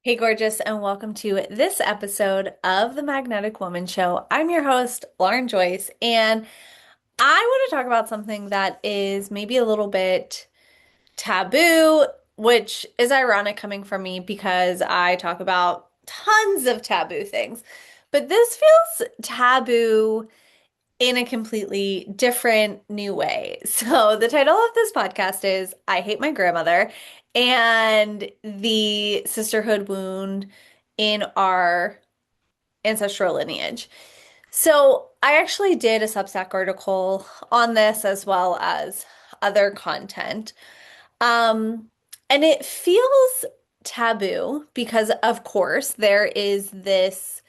Hey, gorgeous, and welcome to this episode of the Magnetic Woman Show. I'm your host, Lauren Joyce, and I want to talk about something that is maybe a little bit taboo, which is ironic coming from me because I talk about tons of taboo things. But this feels taboo in a completely different new way. So, the title of this podcast is I Hate My Grandmother and the sisterhood wound in our ancestral lineage. So, I actually did a Substack article on this as well as other content. Um, and it feels taboo because, of course, there is this,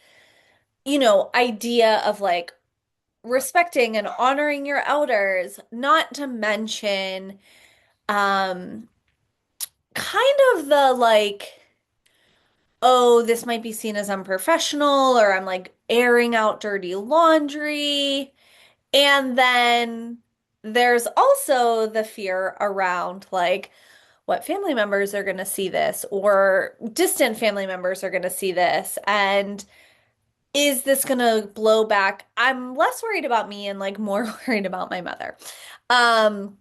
idea of like, respecting and honoring your elders, not to mention um kind of the like, oh, this might be seen as unprofessional or I'm like airing out dirty laundry. And then there's also the fear around like what family members are going to see this or distant family members are going to see this and is this gonna blow back? I'm less worried about me and like more worried about my mother. Um,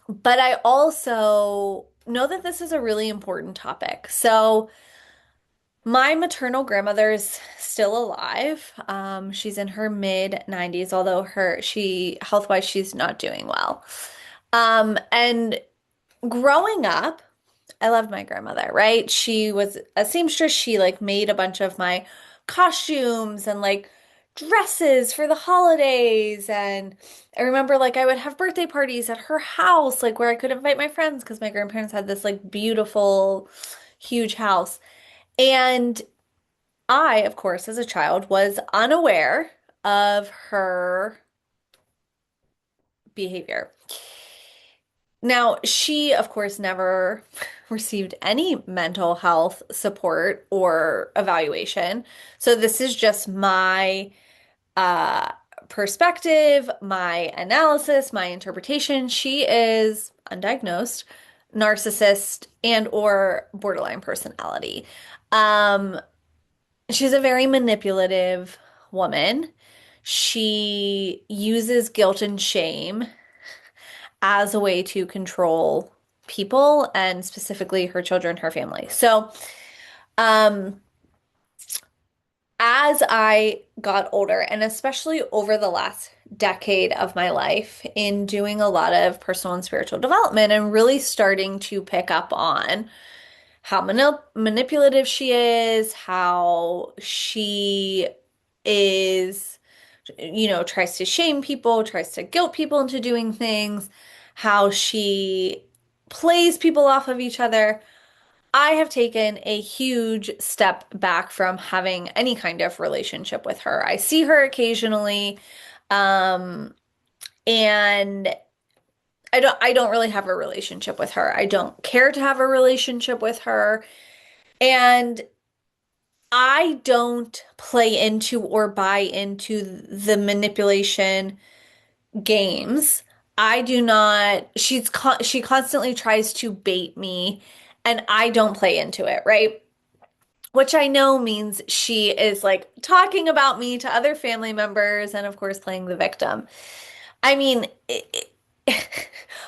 but I also know that this is a really important topic. So my maternal grandmother is still alive. She's in her mid 90s, although she health-wise she's not doing well. And growing up, I loved my grandmother, right? She was a seamstress. She like made a bunch of my costumes and like dresses for the holidays. And I remember like I would have birthday parties at her house, like where I could invite my friends because my grandparents had this like beautiful, huge house. And I, of course, as a child, was unaware of her behavior. Now, she, of course, never received any mental health support or evaluation. So this is just my uh, perspective, my analysis, my interpretation. She is undiagnosed, narcissist, and or borderline personality. Um, she's a very manipulative woman. She uses guilt and shame as a way to control people and specifically her children, her family. So, um, as I got older, and especially over the last decade of my life, in doing a lot of personal and spiritual development and really starting to pick up on how manipulative she is, how she is, tries to shame people, tries to guilt people into doing things, how she plays people off of each other. I have taken a huge step back from having any kind of relationship with her. I see her occasionally, um, and I don't really have a relationship with her. I don't care to have a relationship with her. And I don't play into or buy into the manipulation games. I do not, she constantly tries to bait me and I don't play into it, right? Which I know means she is like talking about me to other family members and of course playing the victim. I mean,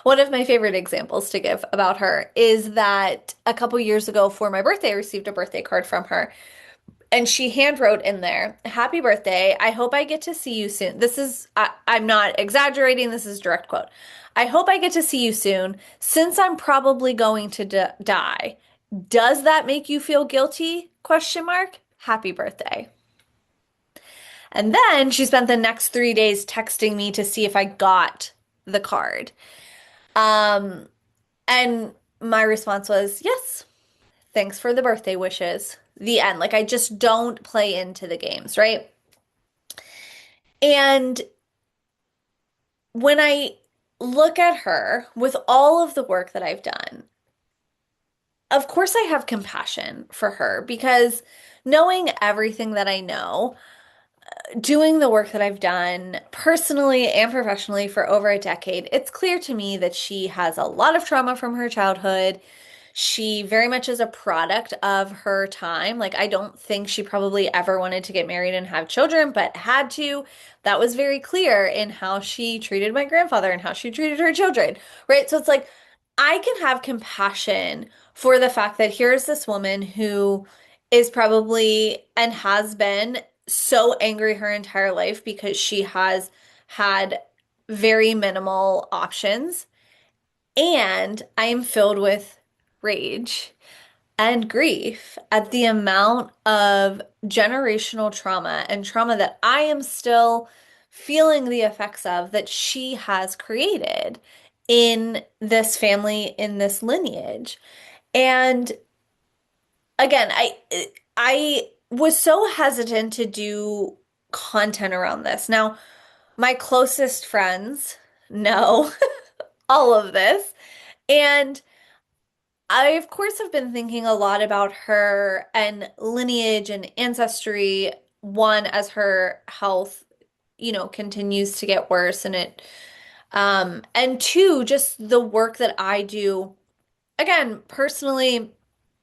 one of my favorite examples to give about her is that a couple years ago for my birthday, I received a birthday card from her. And she hand wrote in there, "Happy birthday. I hope I get to see you soon." I'm not exaggerating. This is direct quote. "I hope I get to see you soon since I'm probably going to die. Does that make you feel guilty? Question mark. Happy birthday." And then she spent the next 3 days texting me to see if I got the card. Um, and my response was, "Yes, thanks for the birthday wishes." The end. Like I just don't play into the games, right? And when I look at her with all of the work that I've done, of course I have compassion for her because knowing everything that I know, doing the work that I've done personally and professionally for over a decade, it's clear to me that she has a lot of trauma from her childhood. She very much is a product of her time. Like, I don't think she probably ever wanted to get married and have children, but had to. That was very clear in how she treated my grandfather and how she treated her children, right? So it's like, I can have compassion for the fact that here's this woman who is probably and has been so angry her entire life because she has had very minimal options. And I am filled with rage and grief at the amount of generational trauma and trauma that I am still feeling the effects of that she has created in this family, in this lineage. And again, I was so hesitant to do content around this. Now, my closest friends know all of this. And I, of course, have been thinking a lot about her and lineage and ancestry. One, as her health, continues to get worse, and two, just the work that I do, again, personally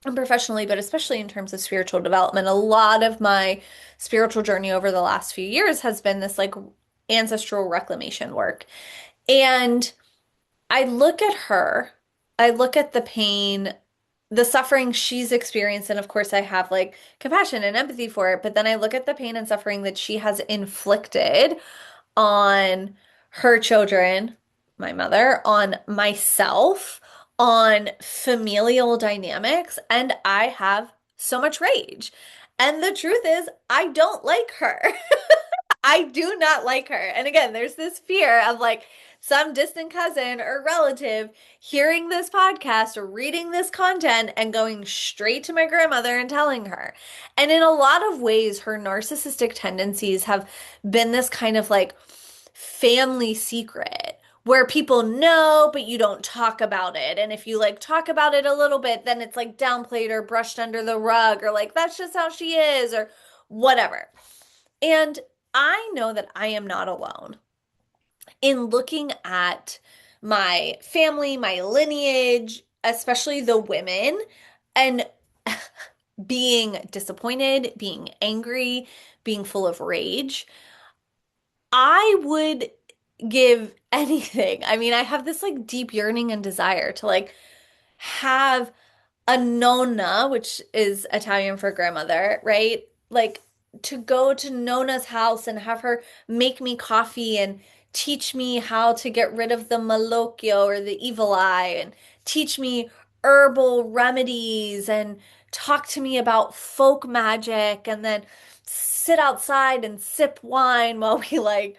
and professionally, but especially in terms of spiritual development. A lot of my spiritual journey over the last few years has been this like ancestral reclamation work. And I look at her, I look at the pain, the suffering she's experienced, and of course I have like compassion and empathy for it, but then I look at the pain and suffering that she has inflicted on her children, my mother, on myself, on familial dynamics, and I have so much rage. And the truth is, I don't like her. I do not like her. And again, there's this fear of like some distant cousin or relative hearing this podcast or reading this content and going straight to my grandmother and telling her. And in a lot of ways, her narcissistic tendencies have been this kind of like family secret where people know, but you don't talk about it. And if you like talk about it a little bit, then it's like downplayed or brushed under the rug or like that's just how she is or whatever. And I know that I am not alone in looking at my family, my lineage, especially the women, and being disappointed, being angry, being full of rage. I would give anything. I mean, I have this like deep yearning and desire to like have a nonna, which is Italian for grandmother, right? Like to go to Nona's house and have her make me coffee and teach me how to get rid of the malocchio or the evil eye and teach me herbal remedies and talk to me about folk magic and then sit outside and sip wine while we like,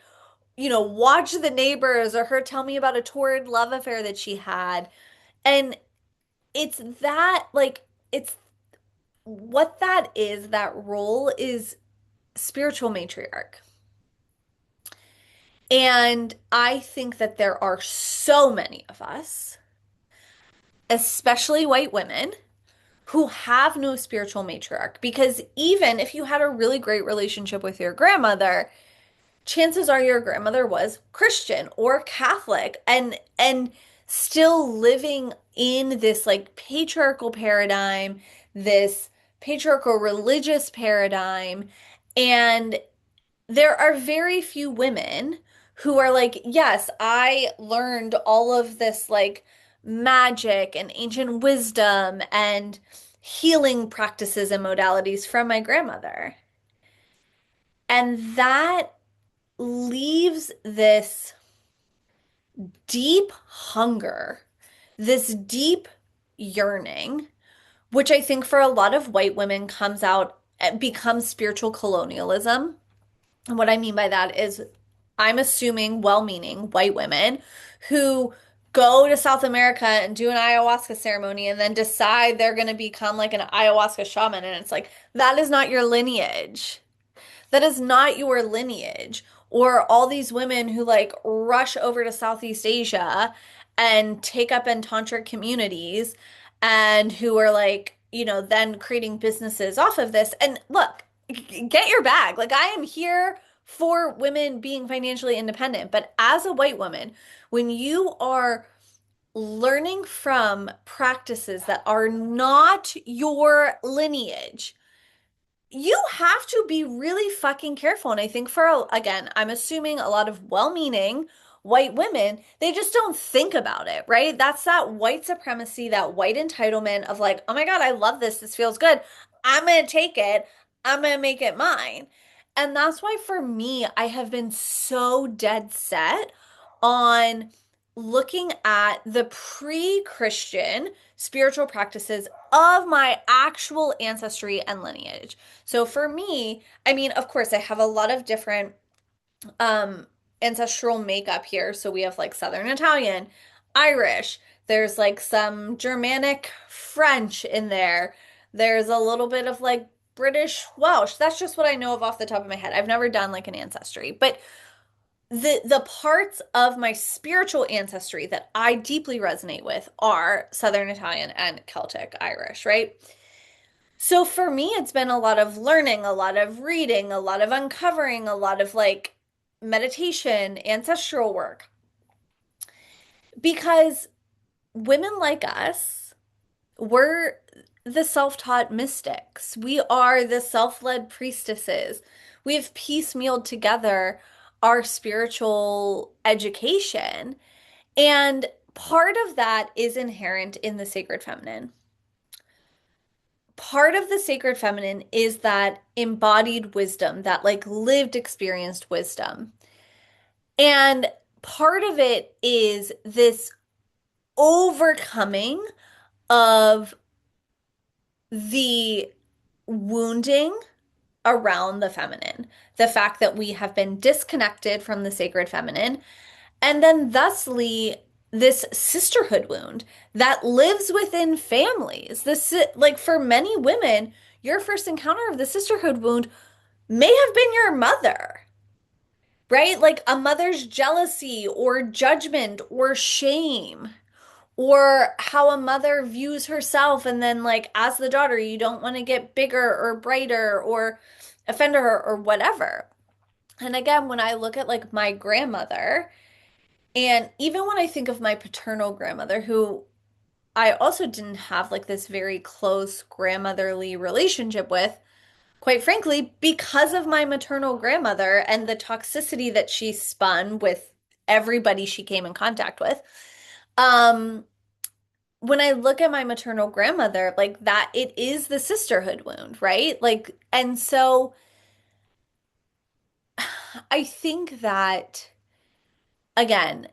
watch the neighbors or her tell me about a torrid love affair that she had. And it's that like it's what that is, that role is spiritual matriarch. And I think that there are so many of us, especially white women, who have no spiritual matriarch. Because even if you had a really great relationship with your grandmother, chances are your grandmother was Christian or Catholic and still living in this like patriarchal paradigm, this patriarchal religious paradigm. And there are very few women who are like, yes, I learned all of this like magic and ancient wisdom and healing practices and modalities from my grandmother. And that leaves this deep hunger, this deep yearning, which I think for a lot of white women comes out, becomes spiritual colonialism. And what I mean by that is I'm assuming well-meaning white women who go to South America and do an ayahuasca ceremony and then decide they're going to become like an ayahuasca shaman. And it's like, that is not your lineage. That is not your lineage. Or all these women who like rush over to Southeast Asia and take up in tantric communities and who are like, then creating businesses off of this. And look, get your bag. Like I am here for women being financially independent, but as a white woman, when you are learning from practices that are not your lineage, you have to be really fucking careful. And I think again, I'm assuming a lot of well-meaning white women, they just don't think about it, right? That's that white supremacy, that white entitlement of like, oh my God, I love this. This feels good. I'm gonna take it. I'm gonna make it mine. And that's why for me, I have been so dead set on looking at the pre-Christian spiritual practices of my actual ancestry and lineage. So for me, I mean, of course, I have a lot of different um ancestral makeup here. So we have like Southern Italian, Irish, there's like some Germanic French in there. There's a little bit of like British Welsh. That's just what I know of off the top of my head. I've never done like an ancestry, but the parts of my spiritual ancestry that I deeply resonate with are Southern Italian and Celtic Irish, right? So for me, it's been a lot of learning, a lot of reading, a lot of uncovering, a lot of like meditation, ancestral work. Because women like us, we're the self-taught mystics. We are the self-led priestesses. We've piecemealed together our spiritual education. And part of that is inherent in the sacred feminine. Part of the sacred feminine is that embodied wisdom, that like lived experienced wisdom. And part of it is this overcoming of the wounding around the feminine, the fact that we have been disconnected from the sacred feminine, and then thusly this sisterhood wound that lives within families. This, like for many women, your first encounter of the sisterhood wound may have been your mother, right? Like a mother's jealousy or judgment or shame, or how a mother views herself. And then, like, as the daughter, you don't want to get bigger or brighter or offend her or whatever. And again, when I look at like my grandmother, and even when I think of my paternal grandmother, who I also didn't have like this very close grandmotherly relationship with, quite frankly, because of my maternal grandmother and the toxicity that she spun with everybody she came in contact with. Um, when I look at my maternal grandmother, like that, it is the sisterhood wound, right? Like, and so I think that, again,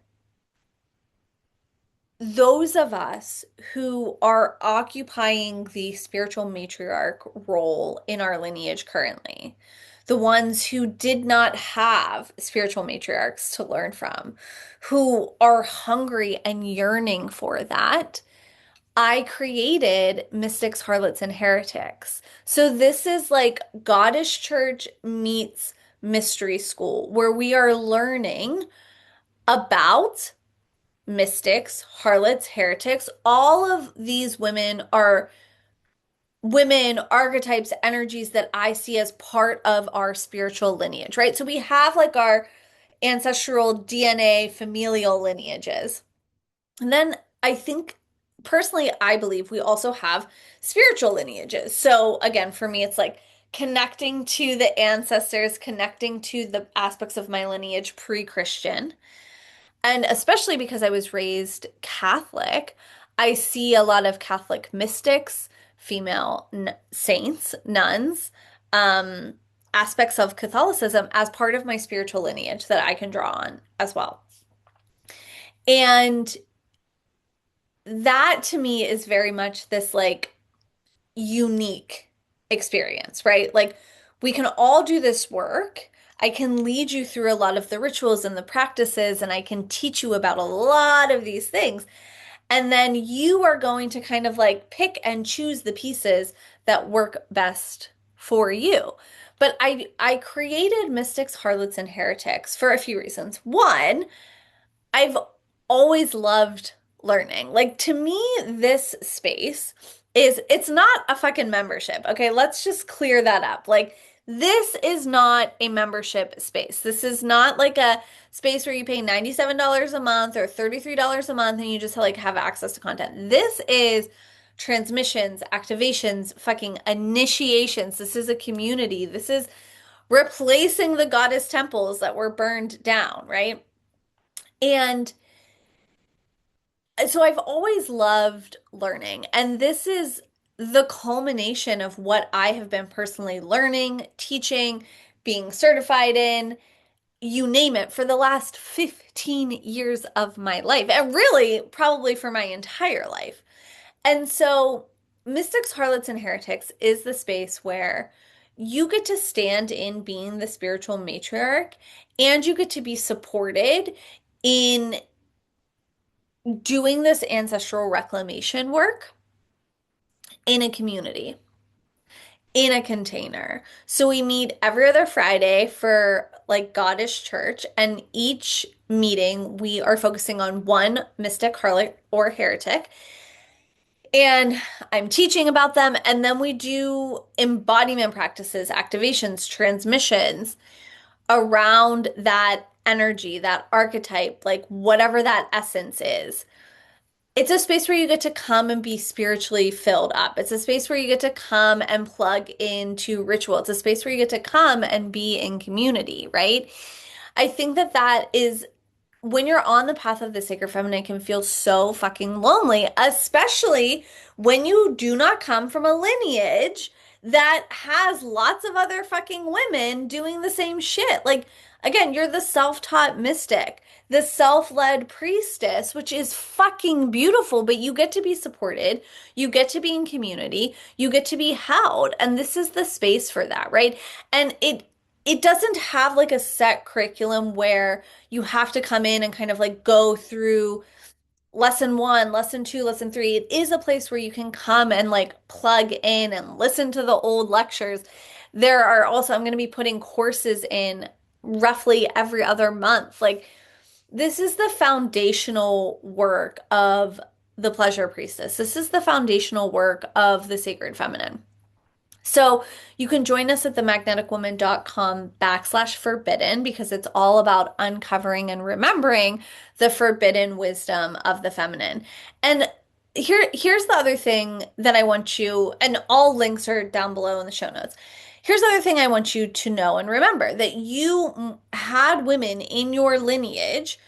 those of us who are occupying the spiritual matriarch role in our lineage currently, the ones who did not have spiritual matriarchs to learn from, who are hungry and yearning for that, I created Mystics, Harlots, and Heretics. So this is like Goddess Church meets Mystery School, where we are learning about mystics, harlots, heretics. All of these women are women, archetypes, energies that I see as part of our spiritual lineage, right? So we have like our ancestral DNA familial lineages. And then I think personally, I believe we also have spiritual lineages. So again, for me, it's like connecting to the ancestors, connecting to the aspects of my lineage pre-Christian. And especially because I was raised Catholic, I see a lot of Catholic mystics, female saints, nuns, um, aspects of Catholicism as part of my spiritual lineage that I can draw on as well. And that to me is very much this like unique experience, right? Like we can all do this work. I can lead you through a lot of the rituals and the practices, and I can teach you about a lot of these things. And then you are going to kind of like pick and choose the pieces that work best for you. But I created Mystics, Harlots, and Heretics for a few reasons. One, I've always loved learning. Like to me, this space it's not a fucking membership. Okay, let's just clear that up. Like This is not a membership space. This is not like a space where you pay $97 a month or $33 a month and you just like have access to content. This is transmissions, activations, fucking initiations. This is a community. This is replacing the goddess temples that were burned down, right? And so I've always loved learning, and this is the culmination of what I have been personally learning, teaching, being certified in, you name it, for the last 15 years of my life, and really probably for my entire life. And so, Mystics, Harlots, and Heretics is the space where you get to stand in being the spiritual matriarch and you get to be supported in doing this ancestral reclamation work in a community, in a container. So we meet every other Friday for like Goddess Church, and each meeting we are focusing on one mystic, harlot, or heretic. And I'm teaching about them, and then we do embodiment practices, activations, transmissions around that energy, that archetype, like whatever that essence is. It's a space where you get to come and be spiritually filled up. It's a space where you get to come and plug into ritual. It's a space where you get to come and be in community, right? I think that that is when you're on the path of the sacred feminine, it can feel so fucking lonely, especially when you do not come from a lineage that has lots of other fucking women doing the same shit. Like, again, you're the self-taught mystic, the self-led priestess, which is fucking beautiful, but you get to be supported, you get to be in community, you get to be held, and this is the space for that, right? And it doesn't have like a set curriculum where you have to come in and kind of like go through lesson one, lesson two, lesson three. It is a place where you can come and like plug in and listen to the old lectures. There are also, I'm going to be putting courses in roughly every other month. Like, this is the foundational work of the pleasure priestess. This is the foundational work of the sacred feminine. So you can join us at themagneticwoman.com/forbidden because it's all about uncovering and remembering the forbidden wisdom of the feminine. And here's the other thing that I want you, and all links are down below in the show notes. Here's the other thing I want you to know and remember that you had women in your lineage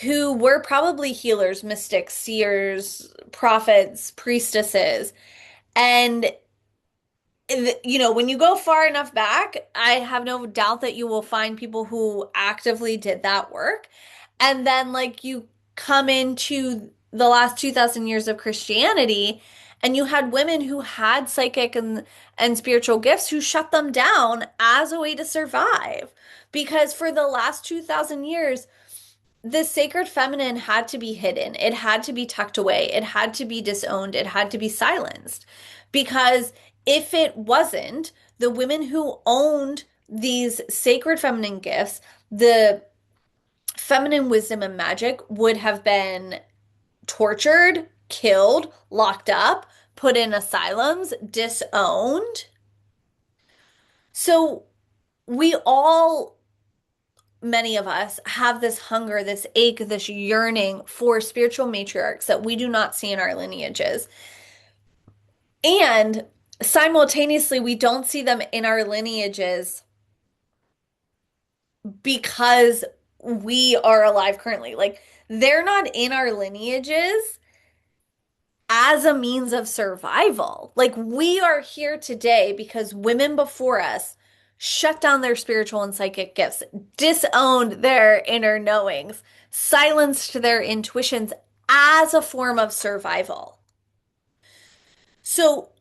who were probably healers, mystics, seers, prophets, priestesses. And when you go far enough back, I have no doubt that you will find people who actively did that work. And then, like, you come into the last 2,000 years of Christianity, and you had women who had psychic and spiritual gifts who shut them down as a way to survive. Because for the last 2,000 years, the sacred feminine had to be hidden. It had to be tucked away. It had to be disowned. It had to be silenced. Because if it wasn't, the women who owned these sacred feminine gifts, the feminine wisdom and magic would have been tortured, killed, locked up, put in asylums, disowned. So we all, many of us, have this hunger, this ache, this yearning for spiritual matriarchs that we do not see in our lineages. And simultaneously, we don't see them in our lineages because we are alive currently. Like, they're not in our lineages as a means of survival. Like, we are here today because women before us shut down their spiritual and psychic gifts, disowned their inner knowings, silenced their intuitions as a form of survival. So,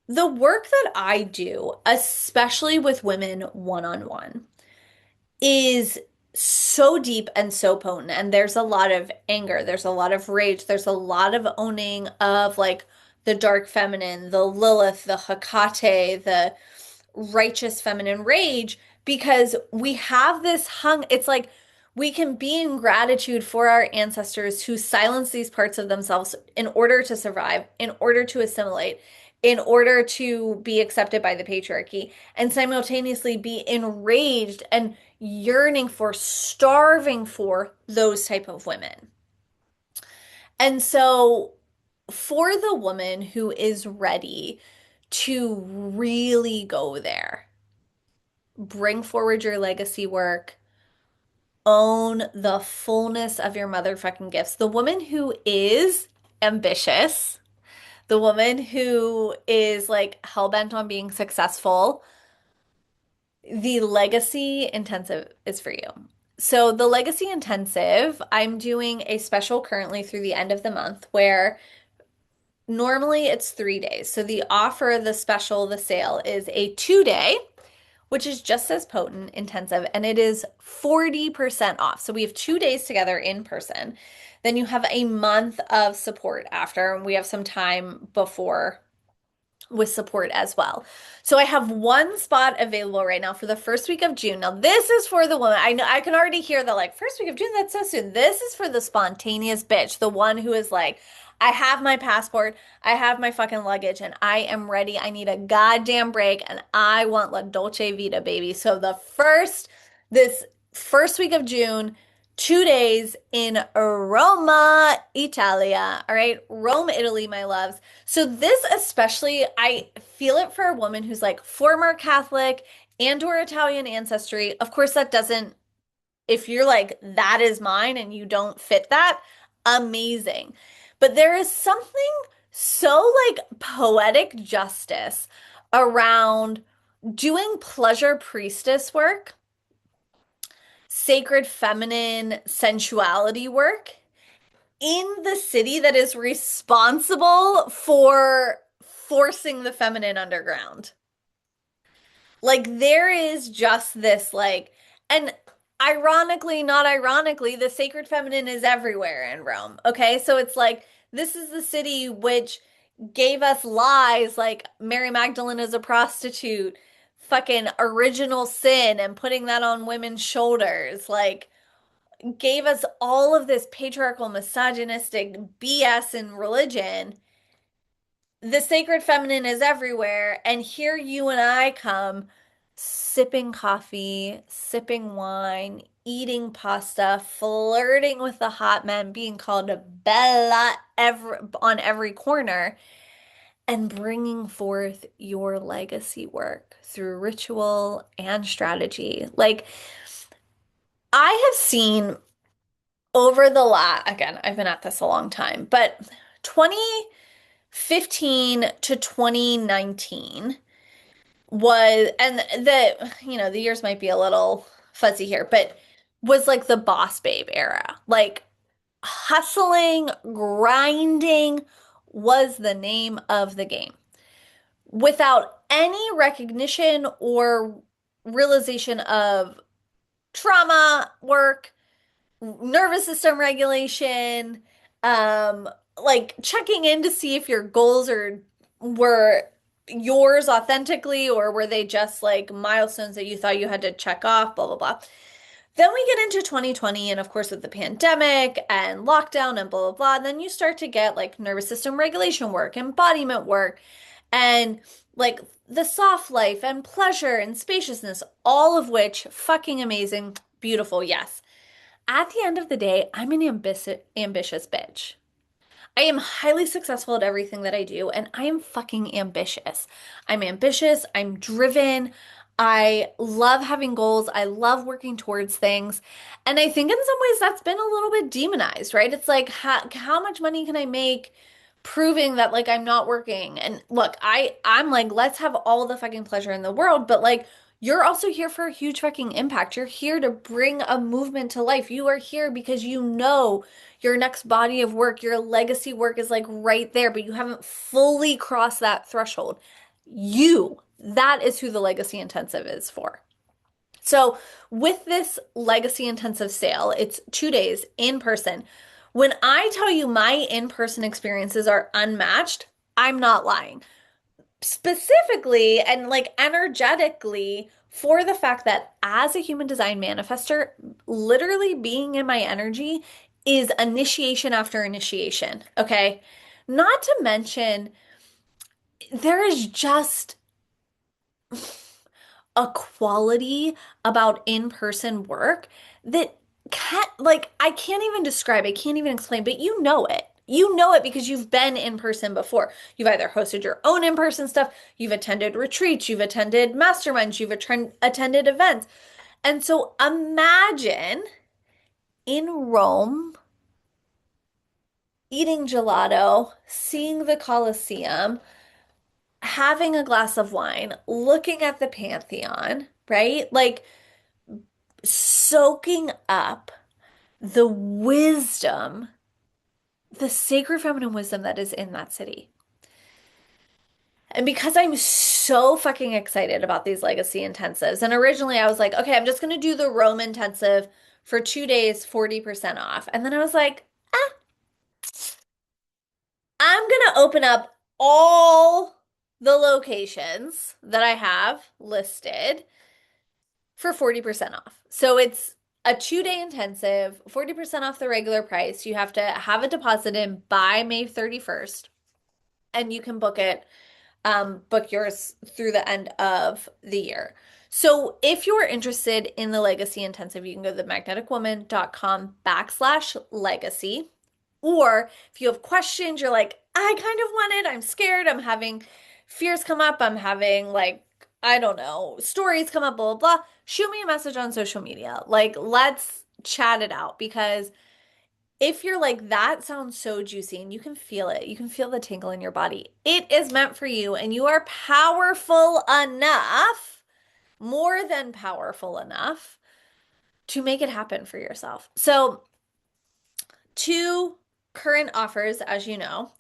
the work that I do, especially with women one-on-one, is so deep and so potent. And there's a lot of anger, there's a lot of rage, there's a lot of owning of like the dark feminine, the Lilith, the Hecate, the righteous feminine rage, because we have this it's like we can be in gratitude for our ancestors who silenced these parts of themselves in order to survive, in order to assimilate, in order to be accepted by the patriarchy and simultaneously be enraged and yearning for, starving for those type of women. And so for the woman who is ready to really go there, bring forward your legacy work, own the fullness of your motherfucking gifts. The woman who is ambitious, the woman who is like hell bent on being successful, the legacy intensive is for you. So, the legacy intensive, I'm doing a special currently through the end of the month where normally it's 3 days. So, the offer, the special, the sale is a 2 day, which is just as potent, intensive, and it is 40% off. So we have 2 days together in person. Then you have a month of support after, and we have some time before with support as well. So I have one spot available right now for the first week of June. Now, this is for the woman. I know I can already hear the like, first week of June, that's so soon. This is for the spontaneous bitch, the one who is like, I have my passport, I have my fucking luggage, and I am ready. I need a goddamn break, and I want La Dolce Vita, baby. So this first week of June, 2 days in Roma, Italia. All right, Rome, Italy, my loves. So this especially, I feel it for a woman who's like former Catholic and or Italian ancestry. Of course, that doesn't, if you're like, that is mine and you don't fit that, amazing. But there is something so like poetic justice around doing pleasure priestess work, sacred feminine sensuality work in the city that is responsible for forcing the feminine underground. Like there is just this like, and ironically, not ironically, the sacred feminine is everywhere in Rome. Okay. So it's like, this is the city which gave us lies like Mary Magdalene is a prostitute, fucking original sin and putting that on women's shoulders. Like, gave us all of this patriarchal, misogynistic BS in religion. The sacred feminine is everywhere. And here you and I come sipping coffee, sipping wine, eating pasta, flirting with the hot men, being called Bella on every corner, and bringing forth your legacy work through ritual and strategy. Like, I have seen over the last, again, I've been at this a long time, but 2015 to 2019 was, and the years might be a little fuzzy here, but was like the boss babe era. Like hustling, grinding was the name of the game without any recognition or realization of trauma work, nervous system regulation, like checking in to see if your goals were yours authentically or were they just like milestones that you thought you had to check off, blah blah blah. Then we get into 2020 and of course with the pandemic and lockdown and blah blah blah, and then you start to get like nervous system regulation work, embodiment work, and like the soft life and pleasure and spaciousness, all of which fucking amazing, beautiful, yes. At the end of the day, I'm an ambitious bitch. I am highly successful at everything that I do, and I am fucking ambitious. I'm ambitious, I'm driven. I love having goals. I love working towards things. And I think in some ways that's been a little bit demonized, right? It's like, how much money can I make proving that like I'm not working? And look, I'm like, let's have all the fucking pleasure in the world, but like you're also here for a huge fucking impact. You're here to bring a movement to life. You are here because you know your next body of work, your legacy work is like right there, but you haven't fully crossed that threshold. That is who the Legacy Intensive is for. So, with this Legacy Intensive sale, it's 2 days in person. When I tell you my in person experiences are unmatched, I'm not lying. Specifically and like energetically, for the fact that as a human design manifester, literally being in my energy is initiation after initiation. Okay. Not to mention, there is just a quality about in-person work that can't, like, I can't even describe, I can't even explain, but you know it. You know it because you've been in person before. You've either hosted your own in-person stuff, you've attended retreats, you've attended masterminds, you've attended events. And so imagine in Rome eating gelato, seeing the Colosseum, having a glass of wine, looking at the Pantheon, right? Like soaking up the wisdom, the sacred feminine wisdom that is in that city. And because I'm so fucking excited about these legacy intensives, and originally I was like, okay, I'm just going to do the Rome intensive for 2 days, 40% off. And then I was like, I'm going to open up all the locations that I have listed for 40% off. So it's a 2 day intensive, 40% off the regular price. You have to have a deposit in by May 31st, and you can book yours through the end of the year. So if you're interested in the Legacy Intensive, you can go to themagneticwoman.com/legacy. Or if you have questions, you're like, I kind of want it, I'm scared, I'm having fears come up, I'm having like, I don't know, stories come up, blah, blah, blah. Shoot me a message on social media. Like, let's chat it out because if you're like, that sounds so juicy and you can feel it, you can feel the tingle in your body, it is meant for you and you are powerful enough, more than powerful enough to make it happen for yourself. So, two current offers, as you know,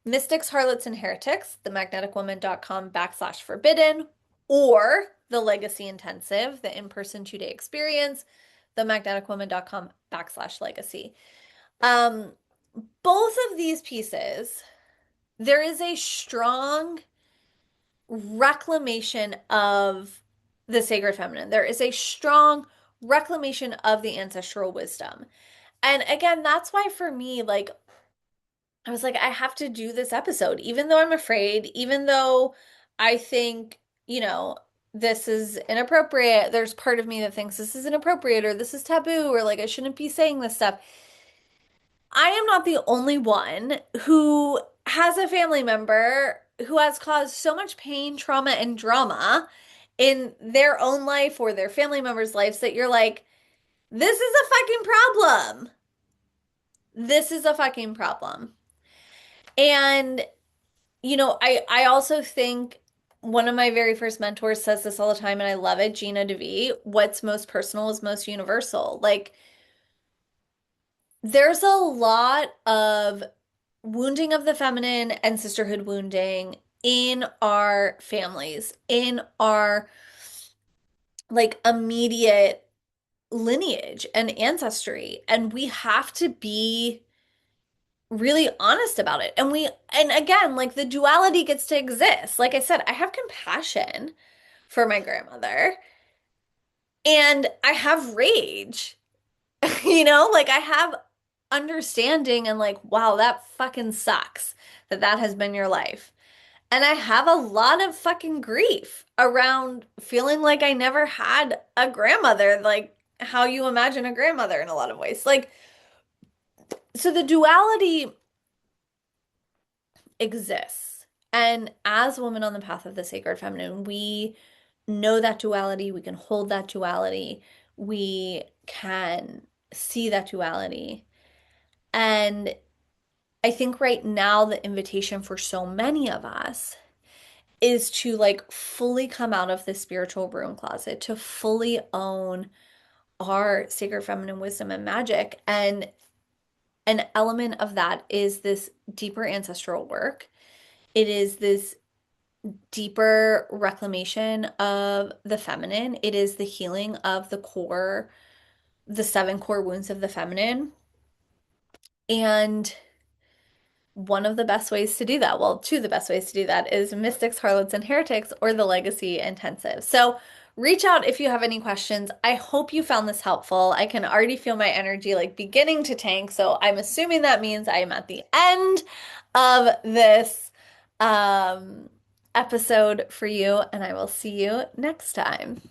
Mystics, Harlots, and Heretics, themagneticwoman.com/forbidden, or the Legacy Intensive, the in-person 2 day experience, themagneticwoman.com/legacy. Um, both of these pieces, there is a strong reclamation of the sacred feminine. There is a strong reclamation of the ancestral wisdom. And again, that's why for me, like, I was like, I have to do this episode, even though I'm afraid, even though I think, this is inappropriate. There's part of me that thinks this is inappropriate or this is taboo or like I shouldn't be saying this stuff. I am not the only one who has a family member who has caused so much pain, trauma, and drama in their own life or their family members' lives that you're like, this is a fucking problem. This is a fucking problem. And, I also think one of my very first mentors says this all the time, and I love it, Gina DeVee, what's most personal is most universal. Like, there's a lot of wounding of the feminine and sisterhood wounding in our families, in our like immediate lineage and ancestry. And we have to be really honest about it. And again, like the duality gets to exist. Like I said, I have compassion for my grandmother and I have rage, like I have understanding and like, wow, that fucking sucks that that has been your life. And I have a lot of fucking grief around feeling like I never had a grandmother, like how you imagine a grandmother in a lot of ways. Like, so the duality exists. And as women on the path of the sacred feminine, we know that duality, we can hold that duality, we can see that duality. And I think right now the invitation for so many of us is to like fully come out of the spiritual broom closet, to fully own our sacred feminine wisdom and magic. And an element of that is this deeper ancestral work. It is this deeper reclamation of the feminine. It is the healing of the 7 core wounds of the feminine. And one of the best ways to do that, well, two of the best ways to do that is Mystics, Harlots, and Heretics or the Legacy Intensive. So reach out if you have any questions. I hope you found this helpful. I can already feel my energy like beginning to tank. So I'm assuming that means I am at the end of this um, episode for you, and I will see you next time.